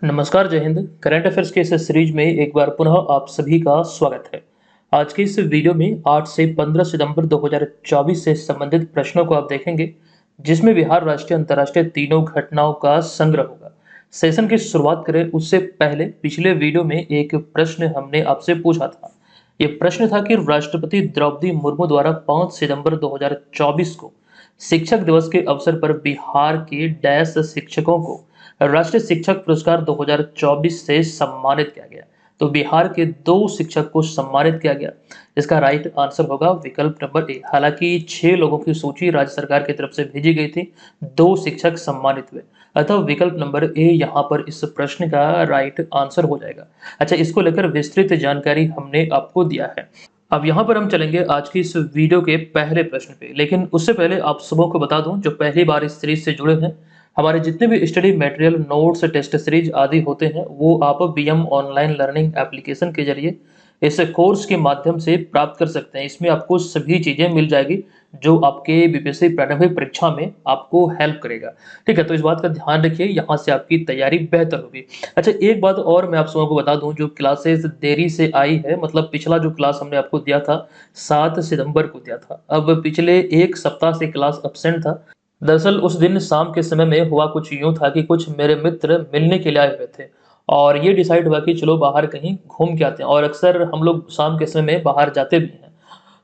नमस्कार, जय Hind. Current affairs के इस सीरीज में एक बार पुनः आप सभी का स्वागत है। आज के इस वीडियो में 8 से 15 सितंबर 2024 से संबंधित प्रश्नों को आप देखेंगे, जिसमें बिहार राष्ट्रीय अंतर्राष्ट्रीय तीनों घटनाओं का संग्रह होगा। सेशन की शुरुआत करें उससे पहले पिछले वीडियो में एक प्रश्न हमने आपसे पूछा था। ये प्रश्न था कि राष्ट्रपति द्रौपदी मुर्मू द्वारा 5 सितंबर 2024 को शिक्षक दिवस के अवसर पर बिहार के डैश शिक्षकों को राष्ट्रीय शिक्षक पुरस्कार 2024 से सम्मानित किया गया। तो बिहार के 2 शिक्षक को सम्मानित किया गया। इसका राइट आंसर होगा विकल्प नंबर ए। हालांकि 6 लोगों की सूची राज्य सरकार की तरफ से भेजी गई थी, 2 शिक्षक सम्मानित हुए, अतः विकल्प नंबर ए यहाँ पर इस प्रश्न का राइट आंसर हो जाएगा। अच्छा, इसको लेकर विस्तृत जानकारी हमने आपको दिया है। अब यहाँ पर हम चलेंगे आज की इस वीडियो के पहले प्रश्न पे, लेकिन उससे पहले आप सबों को बता दूं जो पहली बार इस सीरीज से जुड़े हैं, हमारे जितने भी study material, notes, test series आदि होते हैं वो आप बीएम ऑनलाइन लर्निंग एप्लीकेशन के जरिए इस कोर्स के माध्यम से प्राप्त कर सकते हैं। इसमें आपको सभी चीजें मिल जाएगी जो आपके बीपीएससी प्रारंभिक परीक्षा में आपको हेल्प करेगा। ठीक है, तो इस बात का ध्यान रखिए, यहाँ से आपकी तैयारी बेहतर होगी। अच्छा, एक बात और मैं आप सबों को बता दूं, जो क्लासेस देरी से आई है, मतलब पिछला जो क्लास हमने आपको दिया था 7 सितंबर को दिया था, अब पिछले एक सप्ताह से क्लास अब्सेंट था। दरअसल उस दिन शाम के समय में हुआ कुछ यूं था कि कुछ मेरे मित्र मिलने के लिए आए हुए थे और ये डिसाइड हुआ कि चलो बाहर कहीं घूम के आते हैं, और अक्सर हम लोग शाम के समय में बाहर जाते भी हैं।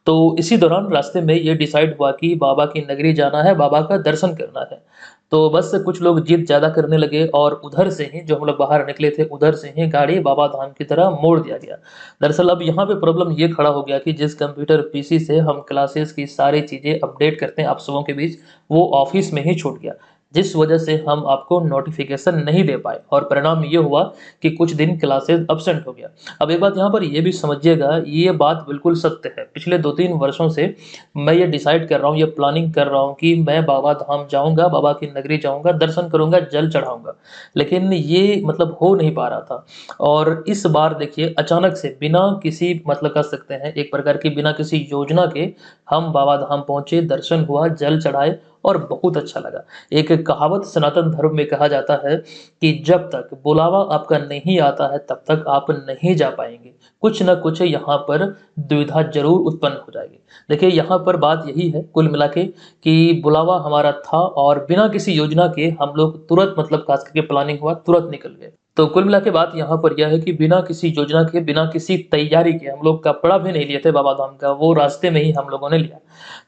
तो इसी दौरान रास्ते में ये डिसाइड हुआ कि बाबा की नगरी जाना है, बाबा का दर्शन करना है। तो बस कुछ लोग जिद ज़्यादा करने लगे और उधर से ही, जो हम लोग बाहर निकले थे, उधर से ही गाड़ी बाबा धाम की तरह मोड़ दिया गया। दरअसल अब यहाँ पे प्रॉब्लम ये खड़ा हो गया कि जिस कंप्यूटर पीसी से हम क्लासेस की सारी चीज़ें अपडेट करते हैं आप सबों के बीच, वो ऑफिस में ही छूट गया, जिस वजह से हम आपको नोटिफिकेशन नहीं दे पाए और परिणाम ये हुआ कि कुछ दिन क्लासेस अब्सेंट हो गया। अब एक बात यहाँ पर ये भी समझिएगा, ये बात बिल्कुल सत्य है। पिछले 2-3 वर्षों से मैं ये डिसाइड कर रहा हूँ, ये प्लानिंग कर रहा हूँ कि मैं बाबा धाम जाऊँगा, बाबा की नगरी जाऊँगा, दर्शन करूँगा, जल चढ़ाऊँगा, लेकिन ये मतलब हो नहीं पा रहा था। और इस बार देखिए अचानक से बिना किसी मतलब कह सकते हैं एक प्रकार की बिना किसी योजना के हम बाबा धाम पहुँचे, दर्शन हुआ, जल चढ़ाए और बहुत अच्छा लगा। एक कहावत सनातन धर्म में कहा जाता है कि जब तक बुलावा आपका नहीं आता है तब तक आप नहीं जा पाएंगे। कुछ ना कुछ यहाँ पर दुविधा जरूर उत्पन्न हो जाएगी। देखिए यहाँ पर बात यही है कुल मिला के कि बुलावा हमारा था और बिना किसी योजना के हम लोग तुरंत मतलब खास करके प्लानिंग हुआ, तुरंत निकल गए। तो कुल मिला के बात यहाँ पर यह है कि बिना किसी योजना के, बिना किसी तैयारी के, हम लोग कपड़ा भी नहीं लिए थे बाबा धाम का, वो रास्ते में ही हम लोगों ने लिया।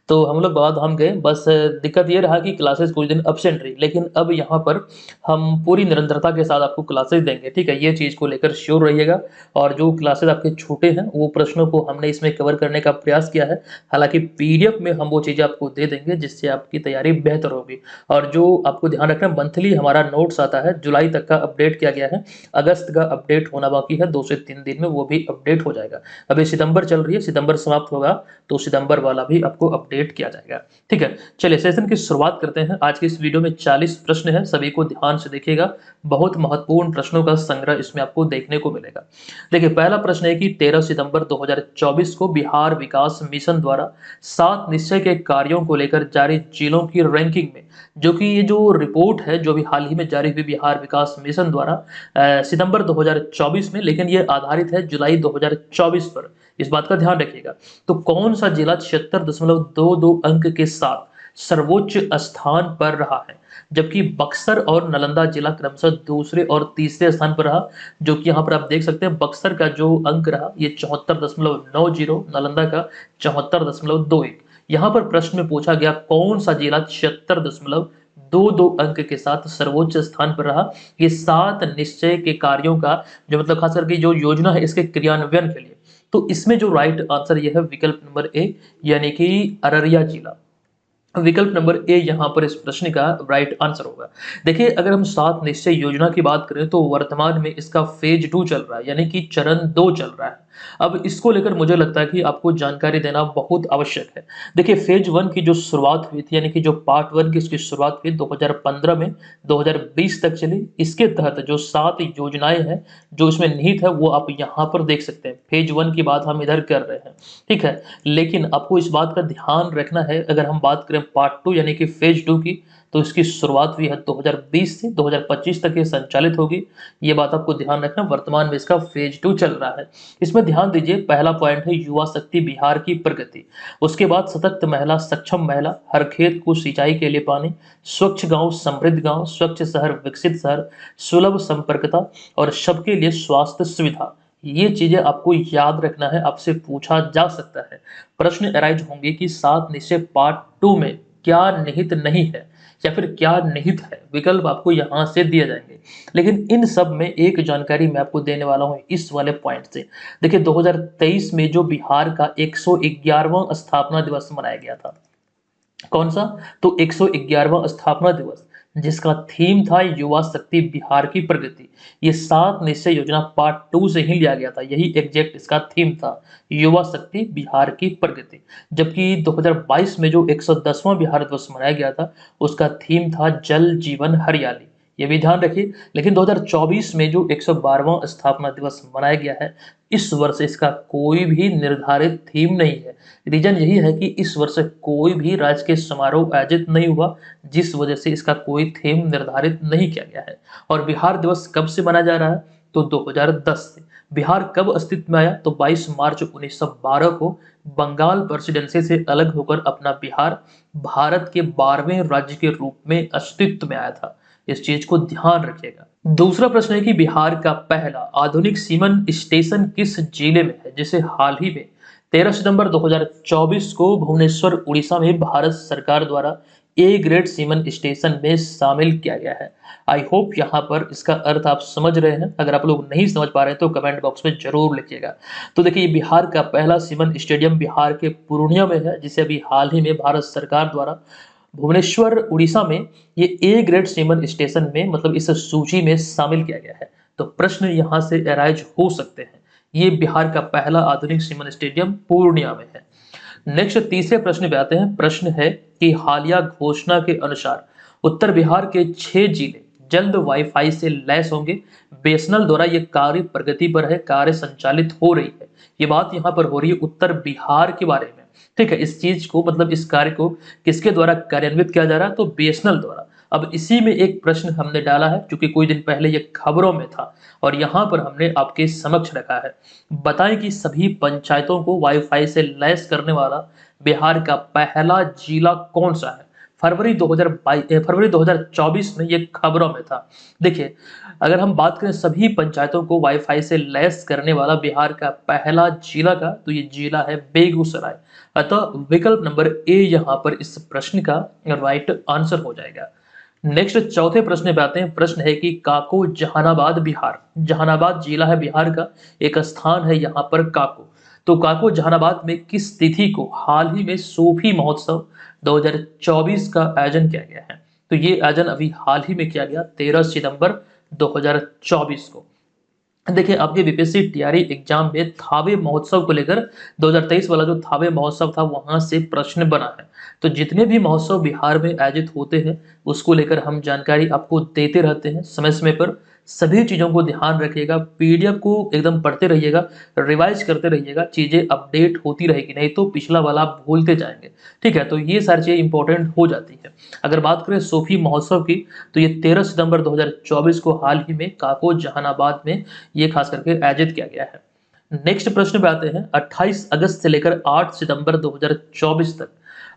तो हम लोग बाबा धाम गए, बस दिक्कत ये रहा कि क्लासेस कुछ दिन अब्सेंट रही, लेकिन अब यहाँ पर हम पूरी निरंतरता के साथ आपको क्लासेस देंगे। ठीक है, ये चीज़ को लेकर श्योर रहिएगा। और जो क्लासेस आपके छूटे हैं वो प्रश्नों को हमने इसमें कवर करने का प्रयास किया है। हालांकि पीडीएफ में हम वो चीज़ें आपको दे देंगे जिससे आपकी तैयारी बेहतर होगी। और जो आपको ध्यान रखना, मंथली हमारा नोट्स आता है, जुलाई तक का अपडेट किया गया है, अगस्त का अपडेट होना बाकी है, 2 से 3 दिन में वो भी अपडेट हो जाएगा। अभी सितंबर चल रही है, सितंबर समाप्त होगा तो सितंबर वाला भी आपको अपडेट किया जाएगा। ठीक है, चलिए सेशन की शुरुआत करते हैं। आज की इस वीडियो में 40 प्रश्न है, सभी को ध्यान से देखिएगा, बहुत महत्वपूर्ण प्रश्नों का संग्रह इसमें आपको देखने को मिलेगा। देखिए पहला प्रश्न है कि 13 सितंबर 2024 को बिहार विकास मिशन द्वारा 7 निश्चय के कार्यों को लेकर जारी जिलों की रैंकिंग में, जो कि ये जो रिपोर्ट है जो भी हाल ही में जारी हुई बिहार विकास मिशन द्वारा सितंबर 2024 में, लेकिन ये आधारित है जुलाई 2024 पर, इस बात का ध्यान रखिएगा। तो कौन सा जिला 76.22 अंक के साथ सर्वोच्च स्थान पर रहा है, जबकि बक्सर और नालंदा जिला क्रमशः दूसरे और तीसरे स्थान पर रहा। जो कि यहाँ पर आप देख सकते हैं बक्सर का जो अंक रहा ये 74.90, नालंदा का 74.21। यहाँ पर प्रश्न में पूछा गया कौन सा जिला 76.22 अंक के साथ सर्वोच्च स्थान पर रहा। ये 7 निश्चय के कार्यों का जो मतलब खास करके जो योजना है इसके क्रियान्वयन के लिए, तो इसमें जो राइट आंसर यह है विकल्प नंबर ए, यानी कि अररिया जिला। विकल्प नंबर ए यहाँ पर इस प्रश्न का राइट आंसर होगा। देखिए अगर हम 7 निश्चय योजना की बात करें तो वर्तमान में इसका फेज 2 चल रहा है, यानी कि चरण 2 चल रहा है। अब इसको लेकर मुझे लगता है कि आपको जानकारी देना बहुत आवश्यक है। देखिए फेज 1 की जो शुरुआत हुई थी, यानी कि जो पार्ट 1 की इसकी शुरुआत हुई 2015 में, 2020 तक चली। इसके तहत जो 7 योजनाएं हैं जो इसमें निहित है वो आप यहाँ पर देख सकते हैं। फेज 1 की बात हम इधर कर रहे हैं, ठीक है, लेकिन आपको इस बात का ध्यान रखना है, अगर हम बात करें पार्ट 2 यानी कि फेज 2 की, तो इसकी शुरुआत हुई है 2020 से 2025 तक ये संचालित होगी। ये बात आपको ध्यान रखना, वर्तमान में इसका फेज 2 चल रहा है। इसमें ध्यान दीजिए, पहला पॉइंट है युवा शक्ति बिहार की प्रगति। उसके बाद सतत महिला, सक्षम महिला, हर खेत को सिंचाई के लिए पानी, स्वच्छ गांव, समृद्ध गांव, स्वच्छ शहर, विकसित शहर, सुलभ संपर्कता और सबके लिए स्वास्थ्य सुविधा। ये चीजें आपको याद रखना है, आपसे पूछा जा सकता है। प्रश्न अराइज होंगे कि 7 निश्चय पार्ट 2 में क्या निहित नहीं है या फिर क्या निहित है, विकल्प आपको यहां से दिए जाएंगे। लेकिन इन सब में एक जानकारी मैं आपको देने वाला हूं इस वाले पॉइंट से। देखिए 2023 में जो बिहार का 111वां स्थापना दिवस मनाया गया था, कौन सा, तो 111वां स्थापना दिवस, जिसका थीम था युवा शक्ति बिहार की प्रगति। ये 7 निश्चय योजना पार्ट 2 से ही लिया गया था, यही एग्जैक्ट इसका थीम था, युवा शक्ति बिहार की प्रगति। जबकि 2022 में जो 110वां बिहार दिवस मनाया गया था, उसका थीम था जल जीवन हरियाली, ये भी ध्यान रखिए। लेकिन 2024 में जो 112वां स्थापना दिवस मनाया गया है, इस वर्ष इसका कोई भी निर्धारित थीम नहीं है। रीजन यही है कि इस वर्ष कोई भी राजकीय समारोह आयोजित नहीं हुआ, जिस वजह से इसका कोई थीम निर्धारित नहीं किया गया है। और बिहार दिवस कब से मनाया जा रहा है, तो 2010 से। बिहार कब अस्तित्व में आया, तो 22 मार्च 1912 को बंगाल प्रेसिडेंसी से अलग होकर अपना बिहार भारत के 12वें राज्य के रूप में अस्तित्व में आया था। इस चीज को ध्यान रखिएगा। दूसरा प्रश्न है कि बिहार का पहला आधुनिक सीमन स्टेशन किस जिले में है, जिसे हाल ही में 13 सितंबर 2024 को भुवनेश्वर उड़ीसा में भारत सरकार द्वारा ए ग्रेड सीमन स्टेशन में शामिल किया गया है। आई होप यहाँ पर इसका अर्थ आप समझ रहे हैं। अगर आप लोग नहीं समझ पा रहे हैं तो कमेंट बॉक्स में जरूर लिखिएगा। तो देखिए, बिहार का पहला सीमन स्टेडियम बिहार के पूर्णिया में है, जिसे अभी हाल ही में भारत सरकार द्वारा भुवनेश्वर उड़ीसा में ये ए ग्रेड सीमन स्टेशन में, मतलब इस सूची में शामिल किया गया है। तो प्रश्न यहाँ से अराइज हो सकते हैं। ये बिहार का पहला आधुनिक सीमन स्टेडियम पूर्णिया में है। नेक्स्ट तीसरे प्रश्न पे आते हैं। प्रश्न है कि हालिया घोषणा के अनुसार उत्तर बिहार के 6 जिले जल्द वाईफाई से लैस होंगे। बीएसएनएल द्वारा ये कार्य प्रगति पर है, कार्य संचालित हो रही है। ये बात यहाँ पर हो रही है उत्तर बिहार के बारे में। ठीक है, इस चीज को, मतलब इस कार्य को किसके द्वारा कार्यान्वित किया जा रहा है, तो बीएसएनएल द्वारा। अब इसी में एक प्रश्न हमने डाला है, क्योंकि कुछ दिन पहले ये खबरों में था और यहाँ पर हमने आपके समक्ष रखा है। बताएं कि सभी पंचायतों को वाईफाई से लैस करने वाला बिहार का पहला जिला कौन सा है। फरवरी 2024 में ये खबरों में था। देखिए, अगर हम बात करें सभी पंचायतों को वाईफाई से लैस करने वाला बिहार का पहला जिला का, तो ये जिला है बेगूसराय। अतः विकल्प नंबर ए यहाँ पर इस प्रश्न का राइट आंसर हो जाएगा। नेक्स्ट चौथे प्रश्न पे आते हैं। प्रश्न है कि काको जहानाबाद बिहार, जहानाबाद जिला है बिहार का, एक स्थान है यहाँ पर काको। तो काको जहानाबाद में किस तिथि को हाल ही में सूफी महोत्सव 2024 का आयोजन किया गया है। तो ये आयोजन अभी हाल ही में किया गया 13 सितंबर 2024 को। देखिए, आपके बीपीएससी टीआरई एग्जाम में थावे महोत्सव को लेकर 2023 वाला जो थावे महोत्सव था, वहां से प्रश्न बना है। तो जितने भी महोत्सव बिहार में आयोजित होते हैं, उसको लेकर हम जानकारी आपको देते रहते हैं समय समय पर। सभी चीजों को ध्यान रखिएगा, पीडीएफ को एकदम पढ़ते रहिएगा, रिवाइज करते रहिएगा, चीजें अपडेट होती रहेगी, नहीं तो पिछला वाला आप भूलते जाएंगे। ठीक है, तो ये सारी चीजें इंपॉर्टेंट हो जाती है। अगर बात करें सूफी महोत्सव की, तो ये 13 सितंबर 2024 को हाल ही में काको जहानाबाद में ये खास करके आयोजित किया गया है। नेक्स्ट प्रश्न पे आते हैं। 28 अगस्त से लेकर 8 सितंबर 2024 तक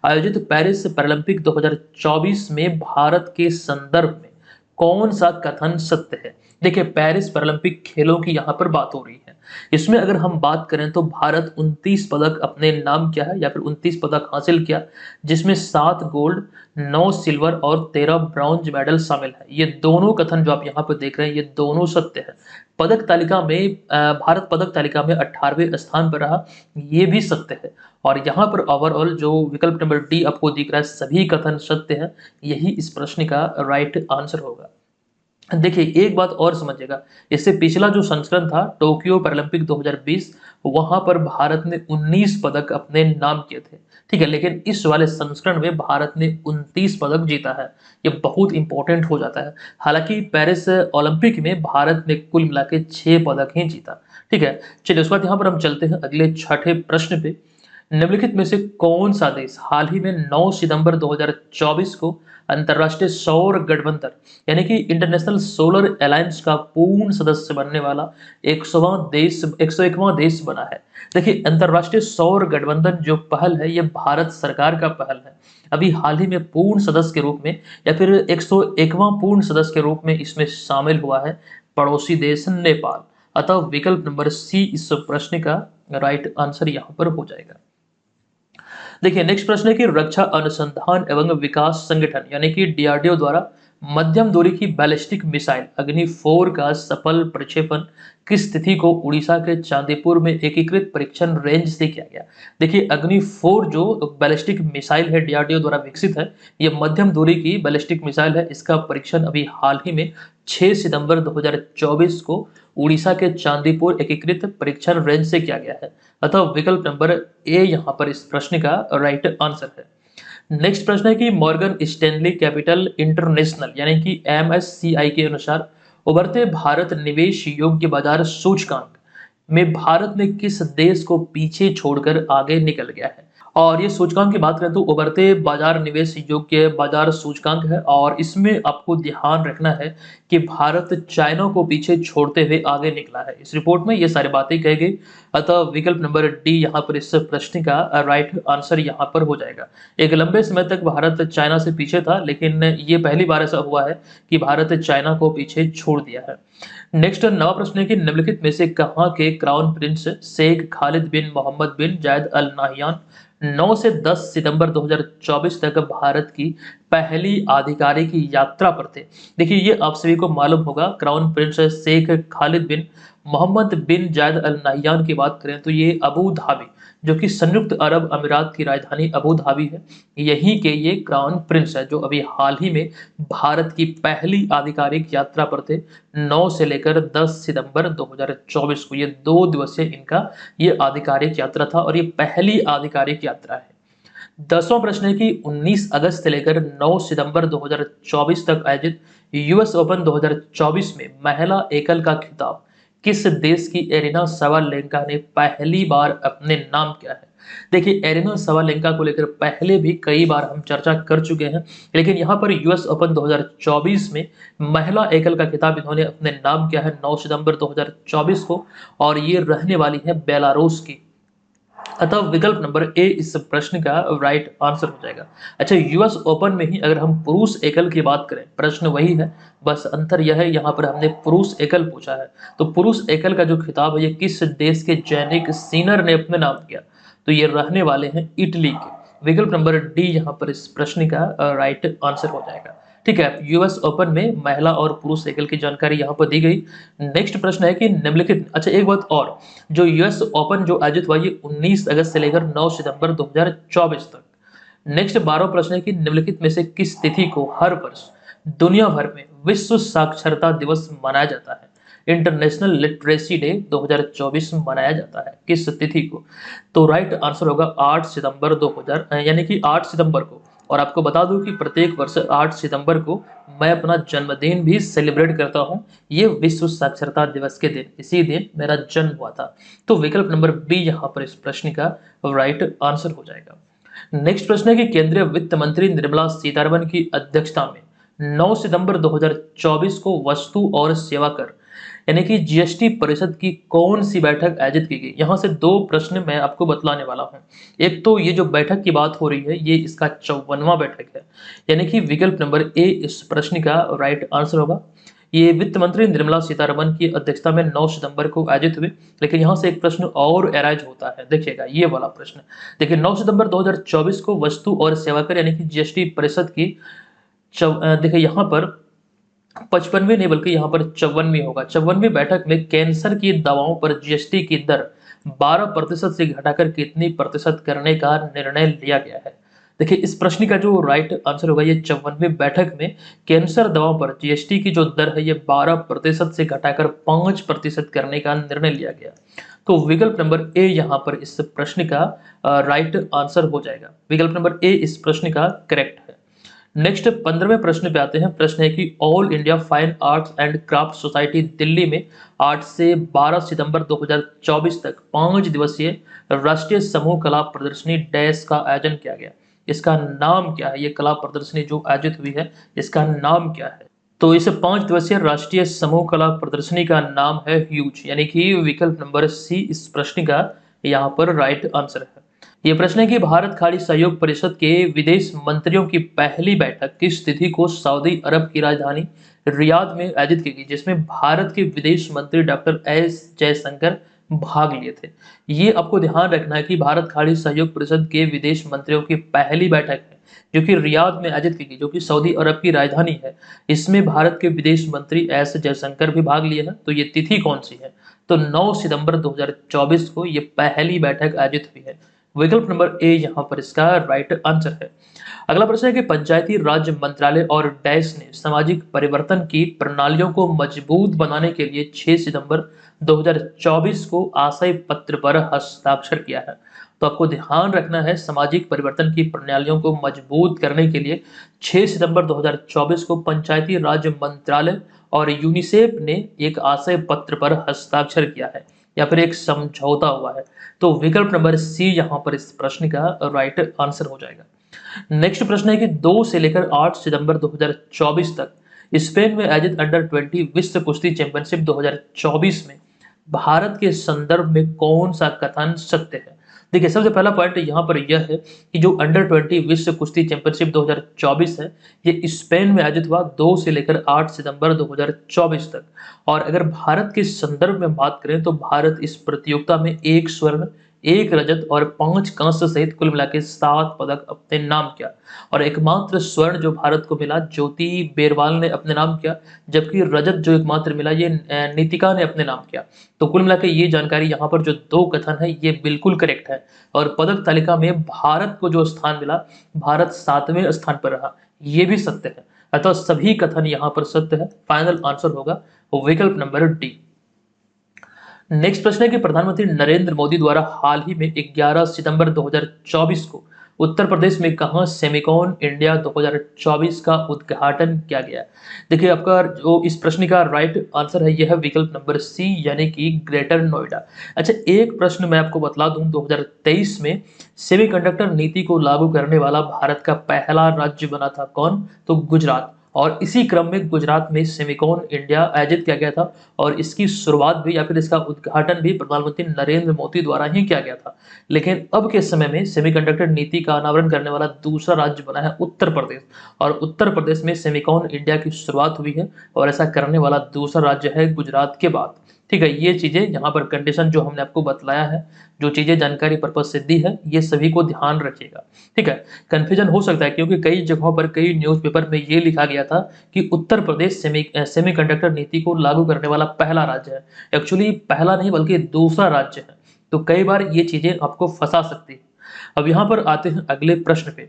आयोजित पेरिस पैरालंपिक 2024 में भारत के संदर्भ में कौन सा कथन सत्य है। देखिए, पेरिस पैरालंपिक खेलों की यहाँ पर बात हो रही है। इसमें अगर हम बात करें तो भारत 29 पदक अपने नाम किया है, या फिर 29 पदक हासिल किया, जिसमें 7 गोल्ड, 9 सिल्वर और 13 ब्रॉन्ज मेडल शामिल है। ये दोनों कथन जो आप यहाँ पर देख रहे हैं, ये दोनों सत्य है। पदक तालिका में भारत पदक तालिका में 18वें स्थान पर रहा, ये भी सत्य है। और यहाँ पर ओवरऑल जो विकल्प नंबर डी आपको दिख रहा है, सभी कथन सत्य है, यही इस प्रश्न का राइट आंसर होगा। देखिए, एक बात और समझिएगा, इससे पिछला जो संस्करण था टोक्यो पैरालंपिक 2020, वहां पर भारत ने 19 पदक अपने नाम किए थे। ठीक है, लेकिन इस वाले संस्करण में भारत ने 29 पदक जीता है। ये बहुत इंपॉर्टेंट हो जाता है। हालांकि पेरिस ओलंपिक में भारत ने कुल मिला के 6 पदक ही जीता। ठीक है, चलिए उसके बाद यहाँ पर हम चलते हैं अगले छठे प्रश्न पे। निम्नलिखित में से कौन सा देश हाल ही में 9 सितंबर 2024 को अंतर्राष्ट्रीय सौर गठबंधन यानी कि इंटरनेशनल सोलर अलायंस का पूर्ण सदस्य बनने वाला 101वां देश बना है? देखिए, अंतर्राष्ट्रीय सौर गठबंधन जो पहल है ये भारत सरकार का पहल है। अभी हाल ही में पूर्ण सदस्य के रूप में या फिर 101वां पूर्ण सदस्य के रूप में इसमें शामिल हुआ है पड़ोसी देश नेपाल। अतः विकल्प नंबर सी इस प्रश्न का राइट आंसर यहाँ पर हो जाएगा। देखिए, नेक्स्ट प्रश्न है कि रक्षा अनुसंधान एवं विकास संगठन यानी कि डीआरडीओ द्वारा मध्यम दूरी की बैलिस्टिक मिसाइल अग्नि 4 का सफल प्रक्षेपण किस तिथि को उड़ीसा के चांदीपुर में एकीकृत परीक्षण रेंज से किया गया? देखिए, अग्नि 4 जो बैलिस्टिक मिसाइल है डीआरडीओ द्वारा विकसित है, ये मध्यम दूरी की बैलिस्टिक मिसाइल है। इसका परीक्षण अभी हाल ही में 6 सितंबर 2024 को उड़ीसा के चांदीपुर एकीकृत परीक्षण रेंज से किया गया है। अतः विकल्प नंबर ए यहाँ पर इस प्रश्न का राइट आंसर है। नेक्स्ट प्रश्न है कि मॉर्गन स्टैनली कैपिटल इंटरनेशनल यानी कि एमएससीआई के अनुसार उभरते भारत निवेश योग्य बाजार सूचकांक में भारत ने किस देश को पीछे छोड़कर आगे निकल गया है? और ये सूचकांक की बात करें तो उभरते बाजार निवेश योग्य बाजार सूचकांक है और इसमें आपको ध्यान रखना है कि भारत चाइना को पीछे छोड़ते हुए आगे निकला है। इस रिपोर्ट में ये सारी बातें कही गई। अतः विकल्प नंबर डी यहाँ पर इस प्रश्न का राइट आंसर यहाँ पर हो जाएगा। एक लंबे समय तक भारत चाइना से पीछे था, लेकिन ये पहली बार ऐसा हुआ है कि भारत चाइना को पीछे छोड़ दिया है। नेक्स्ट नवा प्रश्न है कि निम्नलिखित में से कहाँ के क्राउन प्रिंस शेख खालिद बिन मोहम्मद बिन जायद अल नाहियान 9 से 10 सितंबर 2024 तक भारत की पहली आधिकारिक यात्रा पर थे? देखिए, ये आप सभी को मालूम होगा, क्राउन प्रिंस शेख खालिद बिन मोहम्मद बिन जायद अल नाहियान की बात करें तो ये अबू धाबी जो कि संयुक्त अरब अमीरात की राजधानी अबू धाबी है, यहीं के ये क्राउन प्रिंस है जो अभी हाल ही में भारत की पहली आधिकारिक यात्रा पर थे। 9 से लेकर 10 सितंबर 2024 को ये 2 दिवसीय इनका ये आधिकारिक यात्रा था और ये पहली आधिकारिक यात्रा है। 10वां प्रश्न है कि 19 अगस्त से लेकर 9 सितंबर 2024 तक आयोजित यूएस ओपन 2024 में महिला एकल का खिताब किस देश की एरिना सवालेंका ने पहली बार अपने नाम किया है? देखिए, एरिना सवालेंका को लेकर पहले भी कई बार हम चर्चा कर चुके हैं, लेकिन यहाँ पर यूएस ओपन 2024 में महिला एकल का खिताब इन्होंने अपने नाम किया है 9 सितंबर 2024 को और ये रहने वाली है बेलारूस की। अतः विकल्प नंबर ए इस प्रश्न का राइट आंसर हो जाएगा। अच्छा, यूएस ओपन में ही अगर हम पुरुष एकल की बात करें, प्रश्न वही है, बस अंतर यह है यहाँ पर हमने पुरुष एकल पूछा है। तो पुरुष एकल का जो खिताब है ये किस देश के जैनिक सीनर ने अपने नाम किया? तो ये रहने वाले हैं इटली के। विकल्प नंबर डी यहाँ पर इस प्रश्न का राइट आंसर हो जाएगा। ठीक है, यूएस ओपन में महिला और पुरुष एकल की जानकारी यहाँ पर दी गई। नेक्स्ट प्रश्न है कि निम्नलिखित, अच्छा एक बात और, जो यूएस ओपन जो आयोजित हुआ ये 19 अगस्त से लेकर 9 सितंबर 2024 तक। नेक्स्ट 12वां प्रश्न है कि निम्नलिखित में से किस तिथि को हर वर्ष दुनिया भर में विश्व साक्षरता दिवस मनाया जाता है? इंटरनेशनल लिटरेसी डे 2024 मनाया जाता है किस तिथि को? तो राइट आंसर होगा 8 सितंबर 2000 यानी कि 8 सितंबर को। और आपको बता दूं कि प्रत्येक वर्ष 8 सितंबर को मैं अपना जन्मदिन भी सेलिब्रेट करता हूं, ये विश्व साक्षरता दिवस के दिन, इसी दिन मेरा जन्म हुआ था। तो विकल्प नंबर बी यहाँ पर इस प्रश्न का राइट आंसर हो जाएगा। नेक्स्ट प्रश्न है कि केंद्रीय वित्त मंत्री निर्मला सीतारमण की अध्यक्षता में 9 सितंबर 2024 को वस्तु और सेवा कर यानी कि जीएसटी परिषद की कौन सी बैठक आयोजित की गई? यहाँ से 2 प्रश्न मैं आपको बतलाने वाला हूँ। एक तो ये जो बैठक की बात हो रही है ये इसका 54वां बैठक है, यानी कि विकल्प नंबर ए इस प्रश्न का राइट आंसर होगा। ये वित्त मंत्री निर्मला सीतारमण की अध्यक्षता में 9 सितंबर को आयोजित हुई। लेकिन यहाँ से एक प्रश्न और एराइज होता है, देखिएगा ये वाला प्रश्न। देखिए, 9 सितंबर 2024 को वस्तु और सेवा कर यानी कि जीएसटी परिषद की देखिए यहाँ पर 55वीं नहीं बल्कि यहाँ पर 54वीं होगा। 54वीं बैठक में कैंसर की दवाओं पर जीएसटी की दर 12% से घटाकर कितनी प्रतिशत करने का निर्णय लिया गया है? देखिए, इस प्रश्न का जो राइट आंसर होगा ये 54वीं बैठक में कैंसर दवाओं पर जीएसटी की जो दर है ये 12% से घटाकर 5% करने का निर्णय लिया गया। तो विकल्प नंबर ए यहाँ पर इस प्रश्न का राइट आंसर हो जाएगा। विकल्प नंबर ए इस प्रश्न का करेक्ट है। नेक्स्ट 15वें प्रश्न पे आते हैं। प्रश्न है कि all India fine arts and craft society Delhi में 8 से 12 सितंबर 2024 तक 5 दिवसीय राष्ट्रीय समूह कला प्रदर्शनी डैश का आयोजन किया गया। इसका नाम क्या है? ये कला प्रदर्शनी जो आयोजित हुई है, इसका नाम क्या है? तो इस 5 दिवसीय राष्ट्रीय समूह कला प्रदर्शनी का नाम है ह्यूज, यानी कि विकल्प नंबर सी इस प्रश्न का यहाँ पर राइट आंसर है। ये प्रश्न है कि भारत खाड़ी सहयोग परिषद के विदेश मंत्रियों की पहली बैठक किस तिथि को सऊदी अरब की राजधानी रियाद में आयोजित की गई, जिसमें भारत के विदेश मंत्री डॉक्टर एस जयशंकर भाग लिए थे। ये आपको ध्यान रखना है कि भारत खाड़ी सहयोग परिषद के विदेश मंत्रियों की पहली बैठक है जो कि रियाद में आयोजित की गई, जो कि सऊदी अरब की राजधानी है। इसमें भारत के विदेश मंत्री एस जयशंकर भी भाग लिए हैं। तो ये तिथि कौन सी है? तो 9 सितंबर 2024 को ये पहली बैठक आयोजित हुई है। विकल्प नंबर ए यहाँ पर इसका राइट आंसर है। अगला प्रश्न है कि पंचायती राज मंत्रालय और डैश ने सामाजिक परिवर्तन की प्रणालियों को मजबूत बनाने के लिए 6 सितंबर 2024 को आशय पत्र पर हस्ताक्षर किया है। तो आपको ध्यान रखना है, सामाजिक परिवर्तन की प्रणालियों को मजबूत करने के लिए 6 सितंबर 2024 को पंचायती राज मंत्रालय और यूनिसेफ ने एक आशय पत्र पर हस्ताक्षर किया है या फिर एक समझौता हुआ है। तो विकल्प नंबर सी यहाँ पर इस प्रश्न का राइट आंसर हो जाएगा। नेक्स्ट प्रश्न है कि 2 से लेकर 8 सितंबर 2024 तक स्पेन में आयोजित अंडर 20 विश्व कुश्ती चैंपियनशिप 2024 में भारत के संदर्भ में कौन सा कथन सत्य है? देखिए, सबसे पहला पॉइंट यहाँ पर यह है कि जो अंडर 20 विश्व कुश्ती चैंपियनशिप 2024 है, ये स्पेन में आयोजित हुआ 2 से लेकर 8 सितंबर 2024 तक। और अगर भारत के संदर्भ में बात करें तो भारत इस प्रतियोगिता में 1 स्वर्ण, 1 रजत और 5 कांस्य सहित कुल मिला के 7 पदक अपने नाम किया। और एकमात्र स्वर्ण जो भारत को मिला, ज्योति बेरवाल ने अपने नाम किया, जबकि रजत जो एकमात्र मिला ये नीतिका ने अपने नाम किया। तो कुल मिला के ये जानकारी यहाँ पर जो 2 कथन है ये बिल्कुल करेक्ट है। और पदक तालिका में भारत को जो स्थान मिला, भारत 7वें स्थान पर रहा, ये भी सत्य है। अतः सभी कथन यहाँ पर सत्य है। फाइनल आंसर होगा विकल्प नंबर डी। नेक्स्ट प्रश्न है कि प्रधानमंत्री नरेंद्र मोदी द्वारा हाल ही में 11 सितंबर 2024 को उत्तर प्रदेश में कहां सेमिकॉन इंडिया 2024 का उद्घाटन किया गया? देखिए, आपका जो इस प्रश्न का राइट आंसर है यह है विकल्प नंबर सी, यानी कि ग्रेटर नोएडा। अच्छा, एक प्रश्न मैं आपको बतला दूं, 2023 में सेमीकंडक्टर नीति को लागू करने वाला भारत का पहला राज्य बना था कौन? तो गुजरात। और इसी क्रम में गुजरात में सेमिकॉन इंडिया आयोजित किया गया था और इसकी शुरुआत भी या फिर इसका उद्घाटन भी प्रधानमंत्री नरेंद्र मोदी द्वारा ही किया गया था। लेकिन अब के समय में सेमीकंडक्टर नीति का अनावरण करने वाला दूसरा राज्य बना है उत्तर प्रदेश। और उत्तर प्रदेश में सेमिकॉन इंडिया की शुरुआत हुई है और ऐसा करने वाला दूसरा राज्य है गुजरात के बाद। ठीक है, ये चीजें यहाँ पर कंडीशन जो हमने आपको बतलाया है, जो चीजें जानकारी पर्पज से दी है, ये सभी को ध्यान रखिएगा। ठीक है, कंफ्यूजन हो सकता है क्योंकि कई जगहों पर, कई न्यूज़पेपर में ये लिखा गया था कि उत्तर प्रदेश सेमीकंडक्टर नीति को लागू करने वाला पहला राज्य है। एक्चुअली पहला नहीं बल्कि दूसरा राज्य है। तो कई बार ये चीजें आपको फंसा सकती है। अब यहाँ पर आते हैं अगले प्रश्न पे।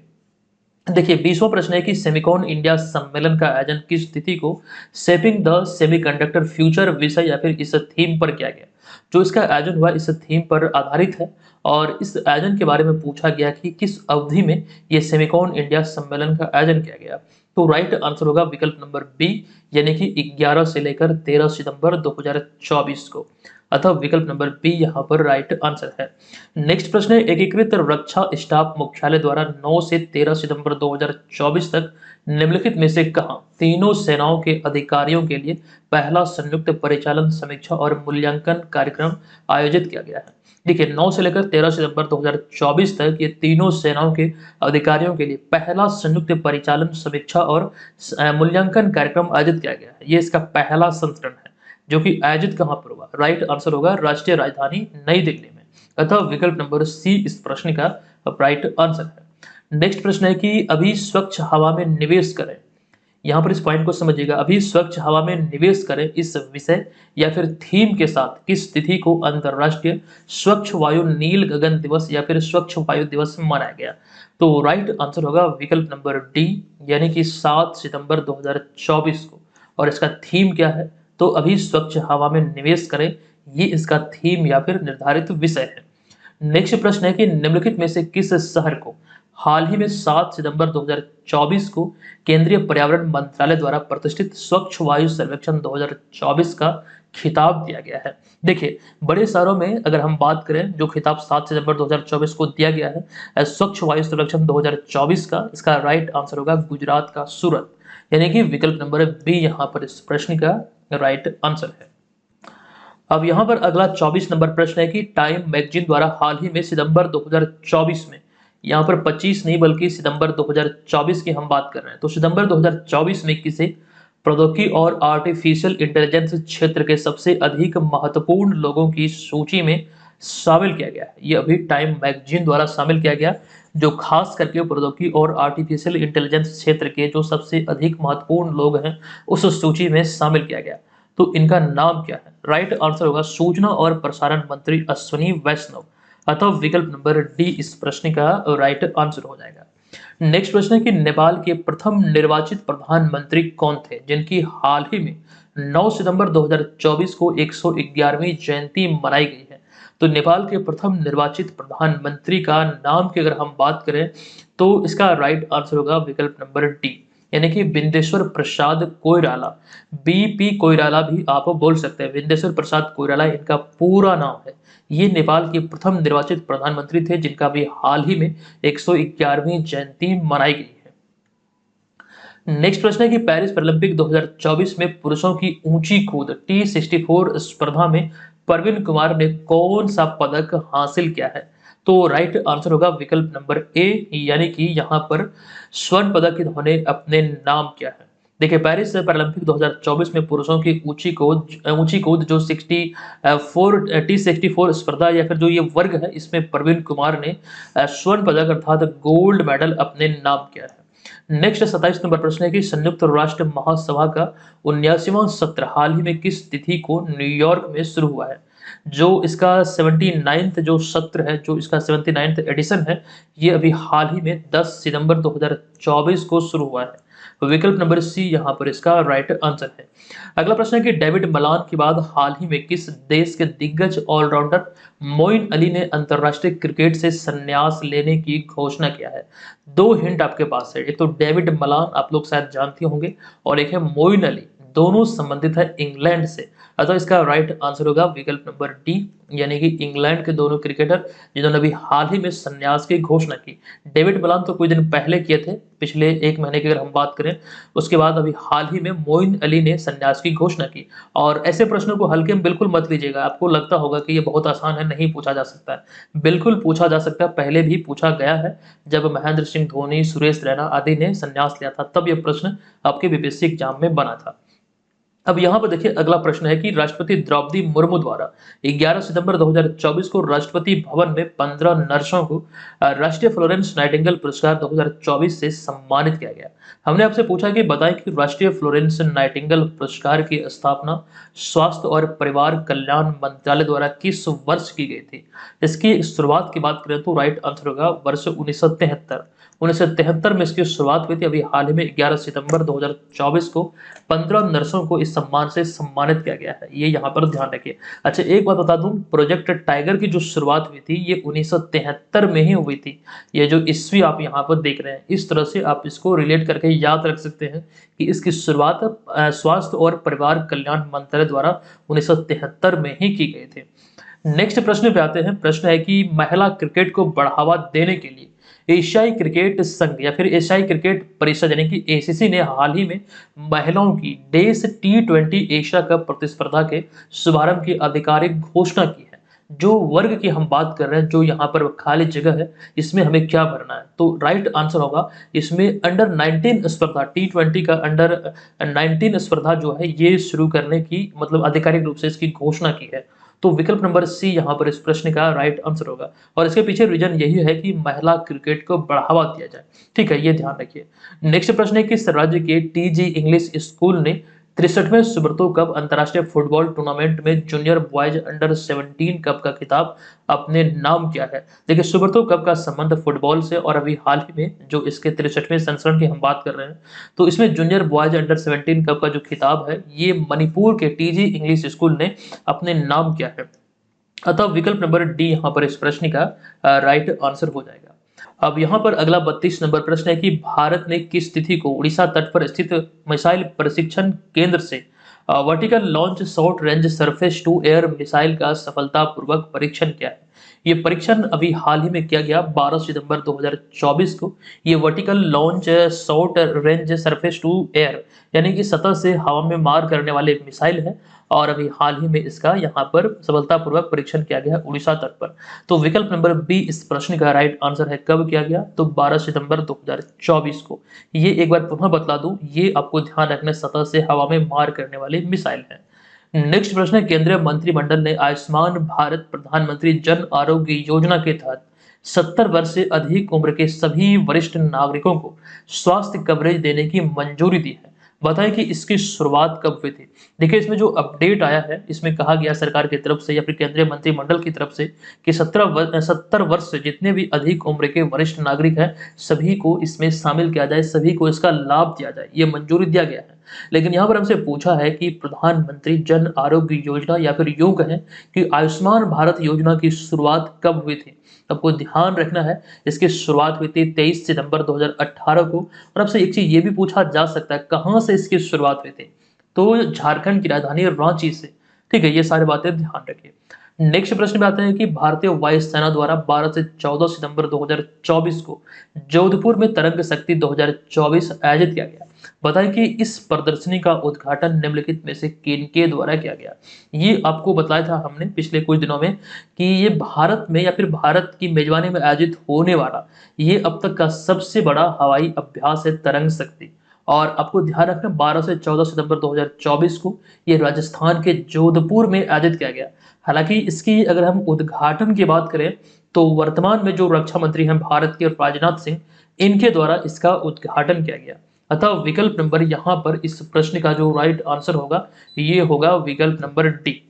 देखिए, 20वां प्रश्न है कि सेमिकॉन इंडिया सम्मेलन का आयोजन किस तिथि को शेपिंग द सेमीकंडक्टर फ्यूचर विषय या फिर इस थीम पर किया गया? जो इसका आयोजन हुआ इस थीम पर आधारित है और इस आयोजन के बारे में पूछा गया कि किस अवधि में ये सेमिकॉन इंडिया सम्मेलन का आयोजन किया गया। तो राइट आंसर होगा विकल्प नंबर बी, यानी कि 11 से लेकर 13 सितंबर 2024 को। अतः विकल्प नंबर बी यहाँ पर राइट आंसर है। नेक्स्ट प्रश्न है, एकीकृत रक्षा स्टाफ मुख्यालय द्वारा 9 से 13 सितंबर 2024 तक निम्नलिखित में से कहां तीनों सेनाओं के अधिकारियों के लिए पहला संयुक्त परिचालन समीक्षा और मूल्यांकन कार्यक्रम आयोजित किया गया है? देखिए, 9 से लेकर 13 सितंबर 2024 तक ये तीनों सेनाओं के अधिकारियों के लिए पहला संयुक्त परिचालन समीक्षा और मूल्यांकन कार्यक्रम आयोजित किया गया है। ये इसका पहला संस्करण है जो कि आयोजित कहां पर हुआ? राइट आंसर होगा राष्ट्रीय राजधानी नई दिल्ली में। अतः विकल्प नंबर सी इस प्रश्न का राइट आंसर है। नेक्स्ट प्रश्न है कि अभी स्वच्छ हवा में निवेश करें। यहाँ पर इस पॉइंट को समझिएगा, अभी स्वच्छ हवा में निवेश करें इस विषय या फिर थीम के साथ किस तिथि को अंतरराष्ट्रीय स्वच्छ वायु नील गगन दिवस या फिर स्वच्छ वायु दिवस मनाया गया? तो राइट आंसर होगा विकल्प नंबर डी, यानी कि 7 सितंबर 2024 को। और इसका थीम क्या है? तो अभी स्वच्छ हवा में निवेश करें, ये इसका थीम या फिर निर्धारित विषय है। नेक्स्ट प्रश्न है कि निम्नलिखित में से किस शहर को हाल ही में 7 सितंबर 2024 को केंद्रीय पर्यावरण मंत्रालय द्वारा प्रतिष्ठित स्वच्छ वायु सर्वेक्षण 2024 का खिताब दिया गया है। देखिए, बड़े शहरों में अगर हम बात करें, जो खिताब 7 सितंबर 2024 को दिया गया है स्वच्छ वायु सर्वेक्षण 2024 का, इसका राइट आंसर होगा गुजरात का सूरत, यानी कि विकल्प नंबर बी यहाँ पर इस प्रश्न का राइट आंसर है। अब यहाँ पर अगला 24 नंबर प्रश्न है कि टाइम मैगजीन द्वारा हाल ही में सितंबर 2024 में, यहाँ पर 25 नहीं बल्कि सितंबर 2024 की हम बात कर रहे हैं, तो सितंबर 2024 में किसे प्रौद्योगिकी और आर्टिफिशियल इंटेलिजेंस क्षेत्र के सबसे अधिक महत्वपूर्ण लोगों की सूची में शामिल किया गया है। ये अभी टाइम मैगजीन द्वारा शामिल किया गया, जो खास करके प्रौद्योगिकी और आर्टिफिशियल इंटेलिजेंस क्षेत्र के जो सबसे अधिक महत्वपूर्ण लोग हैं उस सूची में शामिल किया गया। तो इनका नाम क्या है? राइट आंसर होगा सूचना और प्रसारण मंत्री अश्विनी वैष्णव, अतः विकल्प नंबर डी इस प्रश्न का राइट आंसर हो जाएगा। नेक्स्ट प्रश्न है कि नेपाल के प्रथम निर्वाचित प्रधानमंत्री कौन थे जिनकी हाल ही में 9 सितंबर 2024 को 111वीं जयंती मनाई गई है। तो नेपाल के प्रथम निर्वाचित प्रधानमंत्री का नाम की अगर हम बात करें तो इसका राइट आंसर होगा विकल्प नंबर डी, यानी कि बिंदेश्वर प्रसाद कोइराला, बीपी कोइराला भी आप बोल सकते हैं। बिंदेश्वर प्रसाद कोइराला इनका पूरा नाम है। ये नेपाल के प्रथम निर्वाचित प्रधानमंत्री थे जिनका भी हाल ही में 111वीं जयंती मनाई गई है। नेक्स्ट प्रश्न है कि पेरिस ओलंपिक 2024 में पुरुषों की ऊंची कूद T64 स्पर्धा में प्रवीण कुमार ने कौन सा पदक हासिल किया है? तो राइट आंसर होगा विकल्प नंबर ए, यानी कि यहाँ पर स्वर्ण पदक इन्होंने अपने नाम किया है। देखिए, पेरिस ओलंपिक 2024 में पुरुषों की ऊंची कूद जो 64 T64 स्पर्धा या फिर जो ये वर्ग है, इसमें प्रवीण कुमार ने स्वर्ण पदक अर्थात गोल्ड मेडल अपने नाम किया है। नेक्स्ट 27 नंबर प्रश्न है कि संयुक्त राष्ट्र महासभा का 79वां सत्र हाल ही में किस तिथि को न्यूयॉर्क में शुरू हुआ है? जो इसका 79th जो सत्र है, जो इसका 79th एडिशन है, ये अभी हाल ही में 10 सितंबर 2024 को शुरू हुआ है। विकल्प नंबर सी यहाँ पर इसका राइट आंसर है। अगला प्रश्न है कि डेविड मलान के बाद हाल ही में किस देश के दिग्गज ऑलराउंडर मोइन अली ने अंतरराष्ट्रीय क्रिकेट से संन्यास लेने की घोषणा किया है? दो हिंट आपके पास है, एक तो डेविड मलान आप लोग शायद जानते होंगे और एक है मोइन अली, दोनों संबंधित है इंग्लैंड से, अतः इसका राइट आंसर होगा विकल्प नंबर डी, यानी कि इंग्लैंड के दोनों क्रिकेटर जिन्होंने अभी हाल ही में संन्यास की घोषणा की। डेविड मलान तो कुछ दिन पहले किए थे, पिछले एक महीने की अगर हम बात करें, उसके बाद अभी हाल ही में मोइन अली ने संन्यास की घोषणा की। और ऐसे प्रश्नों को हल्के में बिल्कुल मत लीजिएगा, आपको लगता होगा कि ये बहुत आसान है, नहीं पूछा जा सकता है, बिल्कुल पूछा जा सकता है, पहले भी पूछा गया है। जब महेंद्र सिंह धोनी, सुरेश रैना आदि ने संन्यास लिया था तब यह प्रश्न आपके बीपीएससी एग्जाम में बना था। अब यहाँ पर देखिए, अगला प्रश्न है कि राष्ट्रपति द्रौपदी मुर्मू द्वारा 11 सितंबर 2024 को राष्ट्रपति भवन में 15 नर्सों को राष्ट्रीय फ्लोरेंस नाइटिंगेल पुरस्कार 2024 से सम्मानित किया गया। हमने आपसे पूछा कि बताएं कि राष्ट्रीय फ्लोरेंस नाइटिंगेल पुरस्कार की स्थापना स्वास्थ्य और परिवार कल्याण मंत्रालय द्वारा किस वर्ष की गई थी? इसकी शुरुआत की बात करें तो राइट आंसर होगा वर्ष 1973 में इसकी शुरुआत हुई थी। अभी हाल ही में 11 सितंबर 2024 को 15 नर्सों को इस सम्मान से सम्मानित किया गया है, ये यहाँ पर ध्यान रखिए। अच्छा, एक बात बता दूं, प्रोजेक्ट टाइगर की जो शुरुआत हुई थी ये 1973 में ही हुई थी। ये जो ईस्वी आप यहाँ पर देख रहे हैं, इस तरह से आप इसको रिलेट करके याद रख सकते हैं कि इसकी शुरुआत स्वास्थ्य और परिवार कल्याण मंत्रालय द्वारा 1973 में ही की गई थी। नेक्स्ट प्रश्न पे आते हैं। प्रश्न है कि महिला क्रिकेट को बढ़ावा देने के लिए एशियाई क्रिकेट संघ या फिर एशियाई क्रिकेट परिषद यानी कि एसीसी ने हाल ही में महिलाओं की डेस T20 एशिया कप प्रतिस्पर्धा के शुभारंभ की आधिकारिक घोषणा की है। जो वर्ग की हम बात कर रहे हैं, जो यहाँ पर खाली जगह है, इसमें हमें क्या भरना है? तो राइट आंसर होगा इसमें अंडर 19 स्पर्धा, T20 का अंडर 19 स्पर्धा जो है ये शुरू करने की मतलब आधिकारिक रूप से इसकी घोषणा की है। तो विकल्प नंबर सी यहाँ पर इस प्रश्न का राइट आंसर होगा और इसके पीछे रीजन यही है कि महिला क्रिकेट को बढ़ावा दिया जाए। ठीक है, ये ध्यान रखिए। नेक्स्ट प्रश्न है कि किस राज्य के टीजी इंग्लिश स्कूल ने 63वें सुब्रतो कप अंतर्राष्ट्रीय फुटबॉल टूर्नामेंट में जूनियर बॉयज अंडर 17 कप का खिताब अपने नाम किया है? देखिए, सुब्रतो कप का संबंध फुटबॉल से और अभी हाल ही में जो इसके 63वें संस्करण की हम बात कर रहे हैं, तो इसमें जूनियर बॉयज अंडर 17 कप का जो खिताब है ये मणिपुर के टीजी इंग्लिश स्कूल ने अपने नाम किया है, अतः विकल्प नंबर डी यहाँ पर इस प्रश्न का राइट आंसर हो जाएगा। अब यहाँ पर अगला 32 नंबर प्रश्न है कि भारत ने किस तिथि को उड़ीसा तट पर स्थित मिसाइल प्रशिक्षण केंद्र से vertical launch short range surface to air missile का सफलतापूर्वक परीक्षण किया है। ये परीक्षण अभी हाल ही में किया गया 12 सितंबर 2024 को। ये vertical launch short range surface to air यानी कि सतह से हवा में मार करने वाले मिसाइल है और अभी हाल ही में इसका यहाँ पर सफलतापूर्वक परीक्षण किया गया उड़ीसा तट पर। तो विकल्प नंबर बी इस प्रश्न का राइट आंसर है। कब किया गया? तो 12 सितंबर 2024 को। ये एक बार पुनः बतला दूं, ये आपको ध्यान रखना, सतह से हवा में मार करने वाली मिसाइल है। नेक्स्ट प्रश्न है, केंद्रीय मंत्रिमंडल ने आयुष्मान भारत प्रधानमंत्री जन आरोग्य योजना के तहत 70 वर्ष से अधिक उम्र के सभी वरिष्ठ नागरिकों को स्वास्थ्य कवरेज देने की मंजूरी दी है। बताएं कि इसकी शुरुआत कब हुई थी। देखिए, इसमें जो अपडेट आया है, इसमें कहा गया सरकार की तरफ से या फिर केंद्रीय मंत्रिमंडल की तरफ से कि 70 वर्ष से जितने भी अधिक उम्र के वरिष्ठ नागरिक हैं, सभी को इसमें शामिल किया जाए, सभी को इसका लाभ दिया जाए, ये मंजूरी दिया गया है। लेकिन यहाँ पर हमसे पूछा है कि प्रधानमंत्री जन आरोग्य योजना या फिर यूं कहें कि आयुष्मान भारत योजना की शुरुआत कब हुई थी। आपको ध्यान रखना है, इसकी शुरुआत हुई थी 23 सितंबर 2018 को। और आपसे एक चीज ये भी पूछा जा सकता है, कहां से इसकी शुरुआत हुई थी। तो झारखंड की राजधानी रांची से। ठीक है, ये सारी बातें ध्यान रखिए। नेक्स्ट प्रश्न में आते हैं कि भारतीय वायुसेना द्वारा 12 से 14 सितंबर 2024 को जोधपुर में तरंग शक्ति 2024 आयोजित किया गया। बताएं कि इस प्रदर्शनी का उद्घाटन निम्नलिखित में से किनके द्वारा किया गया। ये आपको बताया था हमने पिछले कुछ दिनों में कि ये भारत में या फिर भारत की मेजबानी में आयोजित होने वाला ये अब तक का सबसे बड़ा हवाई अभ्यास है तरंग शक्ति। और आपको ध्यान रखना, 12 से 14 सितंबर 2024 को ये राजस्थान के जोधपुर में आयोजित किया गया। हालांकि इसकी अगर हम उद्घाटन की बात करें तो वर्तमान में जो रक्षा मंत्री हैं भारत के राजनाथ सिंह, इनके द्वारा इसका उद्घाटन किया गया। अतः विकल्प नंबर यहाँ पर इस प्रश्न का जो राइट आंसर होगा ये होगा विकल्प नंबर डी।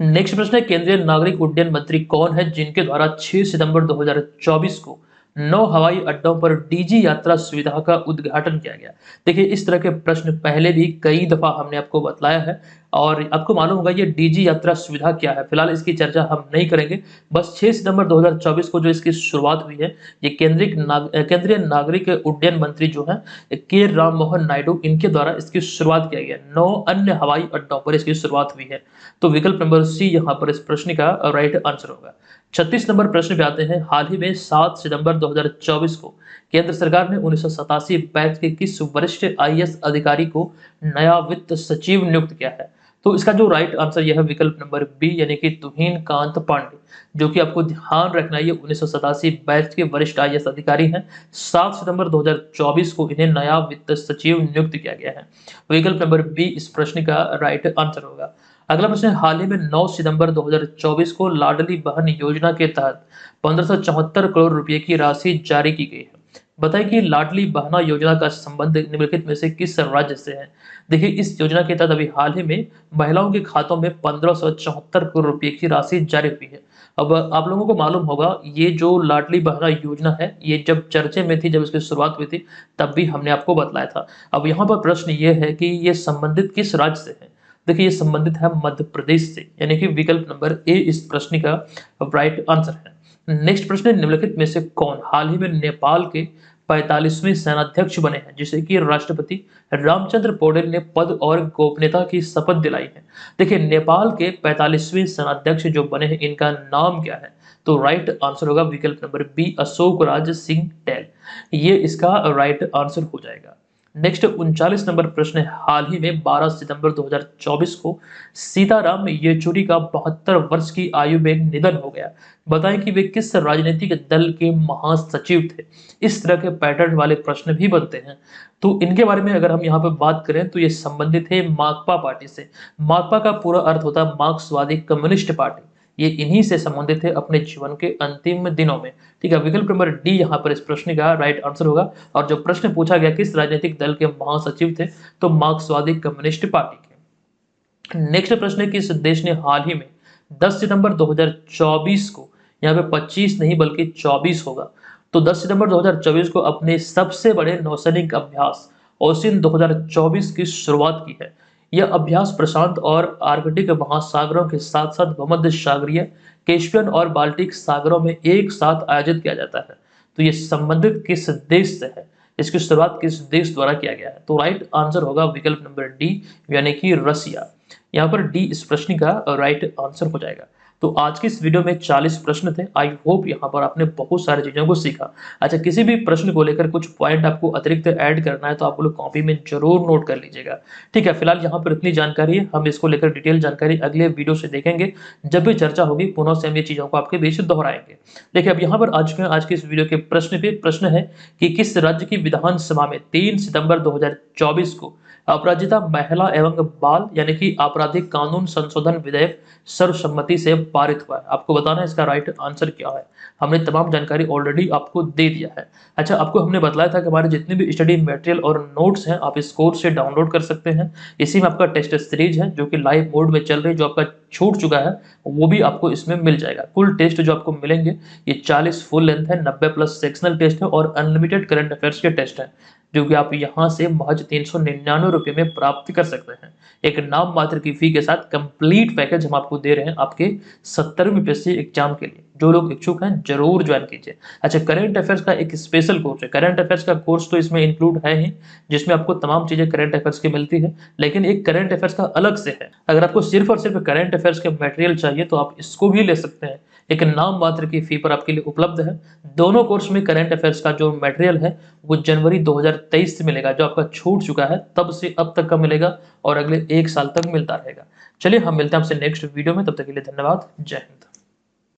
नेक्स्ट प्रश्न है, केंद्रीय नागरिक उड्डयन मंत्री कौन है जिनके द्वारा 6 सितंबर 2024 को 9 हवाई अड्डों पर डीजी यात्रा सुविधा का उद्घाटन किया गया। देखिए, इस तरह के प्रश्न पहले भी कई दफा हमने आपको बतलाया है और आपको मालूम होगा ये डीजी यात्रा सुविधा क्या है। फिलहाल इसकी चर्चा हम नहीं करेंगे। बस 6 सितंबर 2024 को जो इसकी शुरुआत हुई है, ये केंद्रीय नागरिक उड्डयन मंत्री जो है के राम मोहन नायडू, इनके द्वारा इसकी शुरुआत किया गया। 9 अन्य हवाई अड्डों पर इसकी शुरुआत हुई है। तो विकल्प नंबर सी यहाँ पर इस प्रश्न का राइट आंसर होगा। 36 नंबर प्रश्न पे आते हैं। हाल ही में 7 सितंबर 2024 को केंद्र सरकार ने 1987 बैच के किस वरिष्ठ आईएएस अधिकारी को नया वित्त सचिव नियुक्त किया है। तो इसका जो राइट आंसर यह है विकल्प नंबर बी यानी कि तुहिन कांत पांडे, जो कि आपको ध्यान रखना है ये 1987 बैच के वरिष्ठ आईएएस अधिकारी हैं। 7 सितंबर 2024 को इन्हें नया वित्त सचिव नियुक्त किया गया है। विकल्प नंबर बी इस प्रश्न का राइट आंसर होगा। अगला प्रश्न है, हाल ही में 9 सितंबर 2024 को लाडली बहन योजना के तहत 1574 करोड़ रुपए की राशि जारी की गई है। बताइए कि लाडली बहना योजना का संबंध निम्नलिखित में से किस राज्य से है। देखिए, इस योजना के तहत अभी हाल ही में महिलाओं के खातों में 1574 करोड़ रुपए की राशि जारी हुई है। अब आप लोगों को मालूम होगा ये जो लाडली बहना योजना है, ये जब चर्चे में थी, जब इसकी शुरुआत हुई थी, तब भी हमने आपको बतलाया था। अब यहाँ पर प्रश्न ये है कि ये संबंधित किस राज्य से है। देखिए, ये संबंधित है मध्य प्रदेश से, यानी कि विकल्प नंबर ए इस प्रश्न का राइट आंसर है। नेक्स्ट प्रश्न, निम्नलिखित में से कौन हाल ही में नेपाल के 45वें सेनाध्यक्ष बने हैं जिसे कि राष्ट्रपति रामचंद्र पौडेल ने पद और गोपनीयता की शपथ दिलाई है। देखिए, नेपाल के 45वें सेनाध्यक्ष जो बने हैं, इनका नाम क्या है। तो राइट आंसर होगा विकल्प number B Ashok Raj Singh tail, ये इसका राइट आंसर हो जाएगा। नेक्स्ट 39 नंबर प्रश्न है, हाल ही में 12 सितंबर 2024 को सीताराम येचुरी का 72 वर्ष की आयु में निधन हो गया। बताएं कि वे किस राजनीतिक दल के महासचिव थे। इस तरह के पैटर्न वाले प्रश्न भी बनते हैं। तो इनके बारे में अगर हम यहाँ पे बात करें तो ये संबंधित है माकपा पार्टी से। माकपा का पूरा अर्थ होता है मार्क्सवादी कम्युनिस्ट पार्टी। ये इन्हीं से संबंधित है अपने जीवन के अंतिम दिनों में। ठीक है, विकल्प नंबर डी यहाँ पर इस प्रश्न का राइट आंसर होगा। और जो प्रश्न पूछा गया किस राजनीतिक दल के महासचिव थे, तो मार्क्सवादी कम्युनिस्ट पार्टी के। नेक्स्ट प्रश्न है, किस देश ने हाल ही में 10 सितंबर 2024 को, यहाँ पे 25 नहीं बल्कि 24 होगा, तो 10 सितंबर 2024 को अपने सबसे बड़े नौसैनिक अभ्यास ओसिन 2024 की शुरुआत की है। यह अभ्यास प्रशांत और आर्कटिक महासागरों के साथ साथ भूमध्य सागरीय, कैस्पियन और बाल्टिक सागरों में एक साथ आयोजित किया जाता है। तो ये संबंधित किस देश से है, इसकी शुरुआत किस देश द्वारा किया गया है? तो राइट आंसर होगा विकल्प नंबर डी, यानी कि रसिया। यहाँ पर डी इस प्रश्न का राइट आंसर हो जाएगा। तो आज की इस वीडियो में 40 प्रश्न थे। आई होप यहाँ पर आपने बहुत सारी चीजों को सीखा। अच्छा, किसी भी प्रश्न को लेकर कुछ पॉइंट आपको अतिरिक्त ऐड करना है तो आप लोग कॉपी में जरूर नोट कर लीजिएगा। ठीक है, फिलहाल यहाँ पर इतनी जानकारी है। हम इसको लेकर डिटेल जानकारी अगले वीडियो से देखेंगे। जब भी चर्चा होगी पुनः से हम ये चीजों को आपके बीच दोहराएंगे। देखिए, अब यहाँ पर आज के इस वीडियो के प्रश्न पे प्रश्न है कि किस राज्य की विधानसभा में 3 सितंबर 2024 को अपराजिता महिला एवं बाल यानी कि आपराधिक कानून संशोधन विधेयक सर्वसम्मति से पारित हुआ है? आपको बताना है इसका राइट आंसर क्या है। हमने तमाम जानकारी ऑलरेडी आपको दे दिया है। अच्छा, आपको हमने बताया था कि हमारे जितने भी स्टडी मटेरियल और नोट्स हैं आप इस कोर्स से डाउनलोड कर सकते हैं। इसी में आपका टेस्ट सीरीज है जो कि लाइव मोड में चल रही है, जो आपका छूट चुका है वो भी आपको इसमें मिल जाएगा। कुल टेस्ट जो आपको मिलेंगे ये 40 फुल लेंथ है, 90 प्लस सेक्शनल टेस्ट है और अनलिमिटेड करंट अफेयर्स के टेस्ट है, जो कि आप यहाँ से महज 399 रुपये में प्राप्त कर सकते हैं। एक नाम मात्र की फी के साथ कंप्लीट पैकेज हम आपको दे रहे हैं आपके 70वीं पीएससी एग्जाम के लिए। जो लोग इच्छुक हैं जरूर ज्वाइन कीजिए। अच्छा, करंट अफेयर्स का एक स्पेशल कोर्स है। करंट अफेयर्स का कोर्स तो इसमें इंक्लूड है ही, जिसमें आपको तमाम चीजें करंट अफेयर्स की मिलती है, लेकिन एक करंट अफेयर्स का अलग से है। अगर आपको सिर्फ और सिर्फ करंट अफेयर्स के मटेरियल चाहिए तो आप इसको भी ले सकते हैं, एक नाम मात्र की फी पर आपके लिए उपलब्ध है। दोनों कोर्स में करंट अफेयर्स का जो मटेरियल है वो जनवरी 2023 से मिलेगा, जो आपका छूट चुका है तब से अब तक का मिलेगा और अगले 1 साल तक मिलता रहेगा। चलिए, हम मिलते हैं आपसे नेक्स्ट वीडियो में, तब तक के लिए धन्यवाद। जय हिंद।